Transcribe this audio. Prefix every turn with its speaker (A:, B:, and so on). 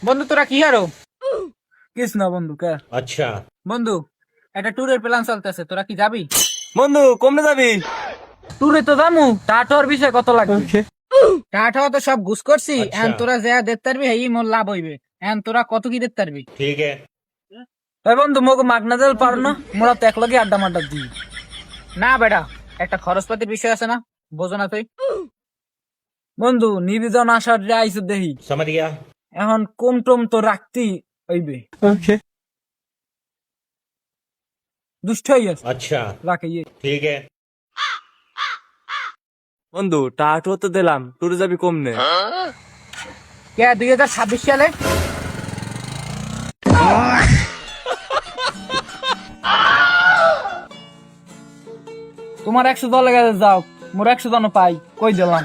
A: বন্ধু তোরা কি হারো?
B: কিস না বন্ধু কে
C: अच्छा
A: বন্ধু একটা ট্যুরের প্ল্যান চলতেছে, তোরা কি যাবি?
B: বন্ধু কমনে যাবি?
A: ট্যুরে তো যামু, টাটার বিষয় কত লাগবে? টাটা তো সব ঘুষ করছি,
C: আচ্ছা।
A: এখন তোরা যা দেখতে পারবি এই মোর লাভ হইবে। এখন তোরা কত কি দেখতে পারবি?
C: ठीक है
B: এই বন্ধু মোকে মাগনা দিল পারো না, মোরা তো একলগে আড্ডা মাড্ডা দিই।
A: না বেটা, একটা খরচপাতির বিষয় আছে না, বোঝো না তুই?
B: বন্ধু নিবেদন আসার আইসে দেহি,
C: समझ गया
B: এখন কম টম তো রাখতেই হইবে। দুষ্ট হয়ে গেছে,
C: अच्छा
B: রাখে ইয়ে।
C: ठीक है
B: বন্ধু টাটো তো দিলাম, টুরে যাবি কমনে?
A: কে 2026 সালে?
B: তোমার 100 দলে গেছে যাও, মোর 100 জন পাই, কই দিলাম।